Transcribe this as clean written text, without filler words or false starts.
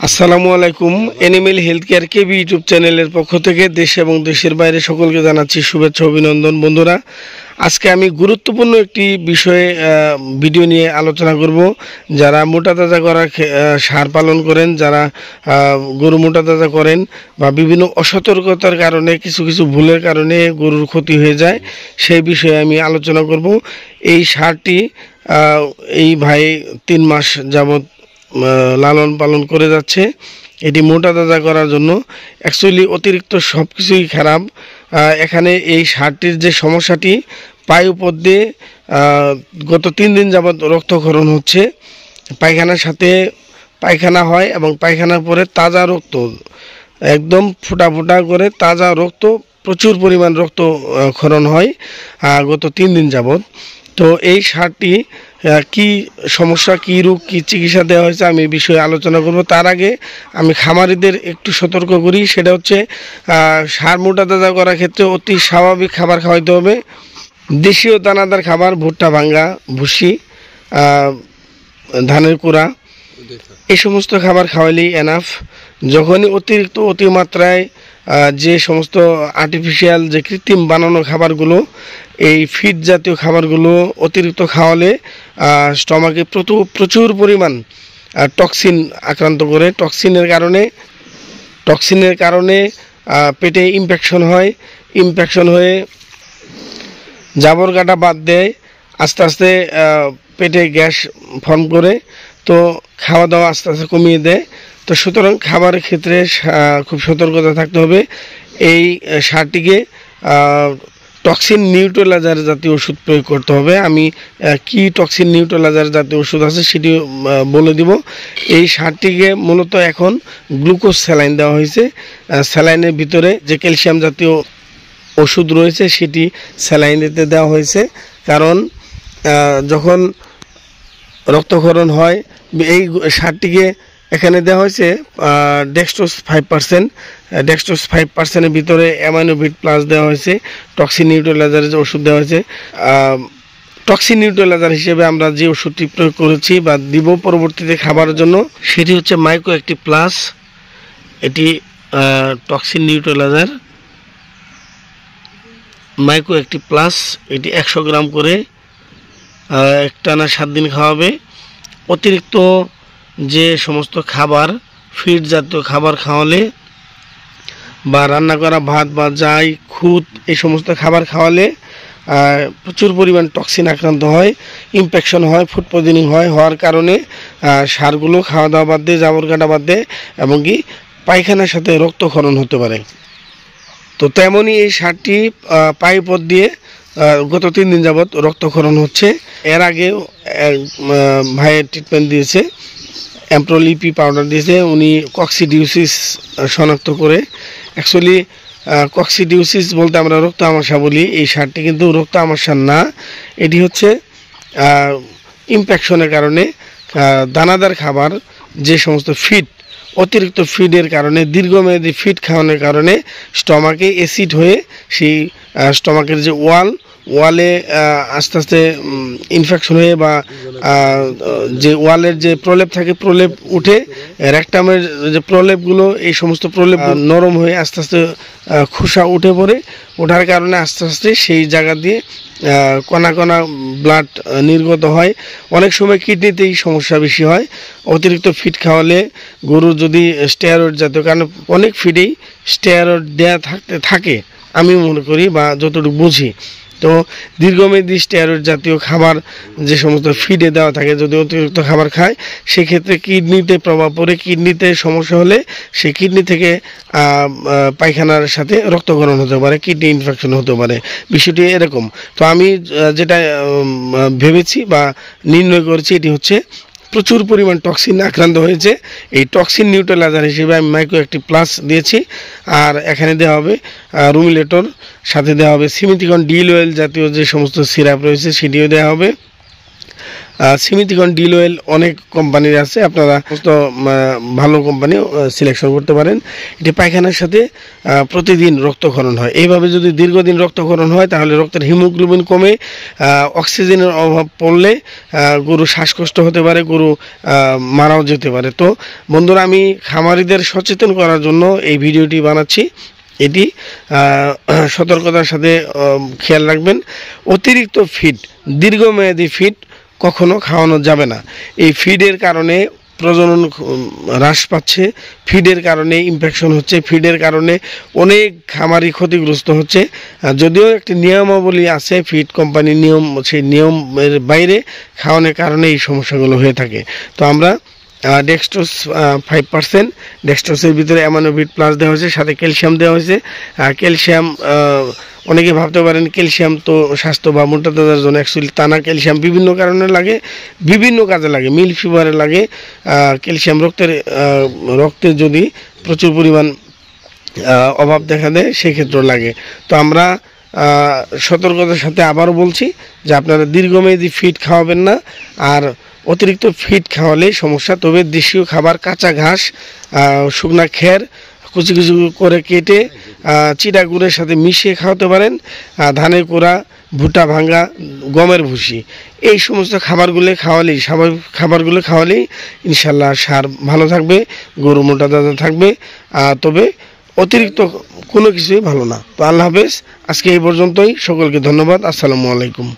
আসসালামু আলাইকুম। Animal health care কেবি YouTube চ্যানেলের পক্ষ থেকে দেশ এবং দেশের বাইরে সকলকে জানাচ্ছি শুভেচ্ছা অভিনন্দন। বন্ধুরা, আজকে আমি গুরুত্বপূর্ণ একটি বিষয়ে ভিডিও নিয়ে আলোচনা করব। যারা মোটা তাজা করার সার পালন করেন, যারা গরু মোটা তাজা করেন বা বিভিন্ন অসতর্কতার কারণে কিছু কিছু ভুলের কারণে গরুর ক্ষতি হয়ে যায়, সেই বিষয়ে আমি আলোচনা করব। এই সারটি এই ভাই 3 মাস যাবৎ লালন পালন করে যাচ্ছে। এটি মোটা তাজা করার জন্য অ্যাকচুয়ালি অতিরিক্ত সব কিছুই খারাপ। এখানে এই সারটির যে সমস্যাটি, পায়ুপথ দিয়ে গত 3 দিন যাবৎ রক্তক্ষরণ হচ্ছে। পায়খানার সাথে পায়খানা হয় এবং পায়খানার পরে তাজা রক্ত, একদম ফোঁটা ফোঁটা করে তাজা রক্ত, প্রচুর পরিমাণ রক্ত ক্ষরণ হয় গত 3 দিন যাবৎ। তো এই সারটি কি সমস্যা, কি রোগ, কি চিকিৎসা দেওয়া হয়েছে, আমি এই বিষয়ে আলোচনা করব। তার আগে আমি খামারিদের একটু সতর্ক করি, সেটা হচ্ছে সার মোটা তাজা করার ক্ষেত্রে অতি স্বাভাবিক খাবার খাওয়াইতে হবে। দেশীয় দানাদার খাবার, ভুট্টা ভাঙ্গা, ভুসি, ধানের কুড়া, এই সমস্ত খাবার খাওয়াইলেই এনাফ। যখনই অতিরিক্ত অতিমাত্রায় যে সমস্ত আর্টিফিশিয়াল, যে কৃত্রিম বানানো খাবারগুলো, এই ফিড জাতীয় খাবারগুলো অতিরিক্ত খাওয়ালে স্টমাকে প্রচুর পরিমাণ টক্সিন আক্রান্ত করে। টক্সিনের কারণে পেটে ইনফেকশন হয়ে জাবর কাটা বাদ দেয়, আস্তে আস্তে পেটে গ্যাস ফর্ম করে, তো খাওয়া দাওয়া আস্তে আস্তে কমিয়ে দেয়। তো সুতরাং খাবারের ক্ষেত্রে খুব সতর্কতা থাকতে হবে। এই সারটিকে টক্সিন নিউট্রালাইজার জাতীয় ওষুধ প্রয়োগ করতে হবে। আমি কি টক্সিন নিউট্রালাইজার জাতীয় ওষুধ আছে সেটি বলে দিব। এই সারটিকে মূলত এখন গ্লুকোজ স্যালাইন দেওয়া হয়েছে। স্যালাইনের ভিতরে যে ক্যালসিয়াম জাতীয় ওষুধ রয়েছে সেটি স্যালাইনেতে দেওয়া হয়েছে, কারণ যখন রক্তক্ষরণ হয়, এই সারটিকে এখানে দেওয়া হয়েছে ডেক্সট্রোজ 5%। ডেক্সট্রোজ 5%-এর ভিতরে অ্যামাইনোভিট প্লাস দেওয়া হয়েছে। টক্সিন নিউট্রালাইজারের যে ওষুধ দেওয়া হয়েছে, টক্সিন নিউট্রালাইজার হিসেবে আমরা যে ওষুধটি প্রয়োগ করেছি বা দিব পরবর্তীতে খাবারের জন্য, সেটি হচ্ছে মাইক্রো অ্যাক্টিভ প্লাস। এটি toxin neutraliser micro active plus. এটি 100 গ্রাম করে একটানা 7 দিন খাওয়াবে। অতিরিক্ত যে সমস্ত খাবার, ফিড জাতীয় খাবার খাওয়ালে বা রান্না করা ভাত বা যাই, খুদ, এই সমস্ত খাবার খাওয়ালে প্রচুর পরিমাণ টক্সিন আক্রান্ত হয়, ইনফেকশন হয়, ফুড পয়জনিং হওয়ার কারণে সারগুলো খাওয়া দাওয়া বাদ দিয়ে, জাবর কাটা বাদ দিয়ে, এবং কি পায়খানার সাথে রক্তক্ষরণ হতে পারে। তো তেমনই এই সারটি পায়ুপথ দিয়ে গত 3 দিন যাবৎ রক্তক্ষরণ হচ্ছে। এর আগে ভাইয়ের ট্রিটমেন্ট দিয়েছে, অ্যাম্প্রোলিপি পাউডার দিয়েছে, উনি কক্সিডিউসিস শনাক্ত করে। অ্যাকচুয়ালি কক্সিডিউসিস বলতে আমরা রক্ত আমাশা বলি, এই সারটি কিন্তু রক্ত আমাশা না, এটি হচ্ছে ইনফেকশনের কারণে দানাদার খাবার, যে সমস্ত ফিড, অতিরিক্ত ফিডের কারণে, দীর্ঘমেয়াদী ফিড খাওয়ানোর কারণে স্টমাকে অ্যাসিড হয়ে সেই স্টমাকের যে ওয়ালে আস্তে আস্তে ইনফেকশন হয়ে, বা যে ওয়ালের যে প্রলেপ থাকে, প্রলেপ উঠে, রেকটামের যে প্রলেপগুলো, এই সমস্ত প্রলেপ নরম হয়ে আস্তে আস্তে খোসা উঠে পড়ে। ওঠার কারণে আস্তে আস্তে সেই জায়গা দিয়ে কণা কণা ব্লাড নির্গত হয়। অনেক সময় কিডনিতেই সমস্যা বেশি হয় অতিরিক্ত ফিড খাওয়ালে। গরুর যদি স্টেরয়েড জাতীয়, কারণ অনেক ফিডেই স্টেরয়েড দেয়া থাকে আমি মনে করি বা যতটুকু বুঝি। তো দীর্ঘমেয়াদী স্টেরয়েড জাতীয় খাবার যে সমস্ত ফিডে দেওয়া থাকে, যদি অতিরিক্ত খাবার খায়, সেক্ষেত্রে কিডনিতে প্রভাব পড়ে। কিডনিতে সমস্যা হলে সেই কিডনি থেকে পায়খানার সাথে রক্তক্ষরণ হতে পারে, কিডনি ইনফেকশন হতে পারে। বিষয়টি এরকম। তো আমি যেটা ভেবেছি বা নির্ণয় করেছি, এটি হচ্ছে প্রচুর পরিমাণ টক্সিন আক্রান্ত হয়েছে। এই টক্সিন নিউট্রালাইজার হিসেবে আমি মাইক্রো অ্যাক্টিভ প্লাস দিয়েছি। আর এখানে দেওয়া হবে রুমিলেটর, সাথে দেওয়া হবে সিমিথিকন ডিল অয়েল জাতীয় যে সমস্ত সিরাপ রয়েছে সেটিও দেওয়া হবে। সিমিতিকন ডিল অয়েল অনেক কোম্পানির আছে, আপনারা তো ভালো কোম্পানি সিলেকশন করতে পারেন। এটি পায়খানার সাথে প্রতিদিন রক্তক্ষরণ হয়। এইভাবে যদি দীর্ঘদিন রক্তক্ষরণ হয় তাহলে রক্তের হিমোগ্লোবিন কমে অক্সিজেনের অভাব পড়লে গরু শ্বাসকষ্ট হতে পারে, গরু মারাও যেতে পারে। তো বন্ধুরা, আমি খামারিদের সচেতন করার জন্য এই ভিডিওটি বানাচ্ছি। এটি সতর্কতার সাথে খেয়াল রাখবেন। অতিরিক্ত ফিড, দীর্ঘমেয়াদী ফিড কখনো খাওয়ানো যাবে না। এই ফিডের কারণে প্রজনন হ্রাস পাচ্ছে, ফিডের কারণে ইনফেকশন হচ্ছে, ফিডের কারণে অনেক খামারি ক্ষতিগ্রস্ত হচ্ছে। যদিও একটি নিয়মাবলী আছে, ফিড কোম্পানির নিয়ম, সেই নিয়মের বাইরে খাওয়ানোর কারণে এই সমস্যাগুলো হয়ে থাকে। তো আমরা ডেক্সট্রোজ 5%, ডেক্সট্রোজের ভিতরে অ্যামাইনোভিট প্লাস দেওয়া হয়েছে, সাথে ক্যালসিয়াম দেওয়া হয়েছে। ক্যালসিয়াম অনেকে ভাবতে পারেন ক্যালসিয়াম তো স্বাস্থ্য বা মোটা তাজার জন্য, অ্যাকচুয়ালি তা না। ক্যালসিয়াম বিভিন্ন কারণে লাগে, বিভিন্ন কাজে লাগে। মিল্ক ফিভারে লাগে ক্যালসিয়াম, রক্তে যদি প্রচুর পরিমাণ অভাব দেখা দেয় সেক্ষেত্রেও লাগে। তো আমরা সতর্কতার সাথে আবারও বলছি যে আপনারা দীর্ঘমেয়াদী ফিড খাওয়াবেন না। আর অতিরিক্ত ফিড খাওয়ালে সমস্যা। তবে দেশীয় খাবার, কাঁচা ঘাস, শুকনা খের কুচি কুচি করে কেটে চিড়া গুড়ের সাথে মিশিয়ে খাওয়াতে পারেন। ধানের কোড়া, ভুট্টা ভাঙ্গা, গমের ভুসি, এই সমস্ত খাবারগুলো খাওয়ালেই, স্বাভাবিক খাবারগুলো খাওয়ালেই ইনশাল্লাহ সার ভালো থাকবে, গরু মোটা তাজা থাকবে। তবে অতিরিক্ত কোনো কিছুই ভালো না। তো আল্লাহ হাফেজ, আজকে এই পর্যন্তই। সকলকে ধন্যবাদ। আসসালামু আলাইকুম।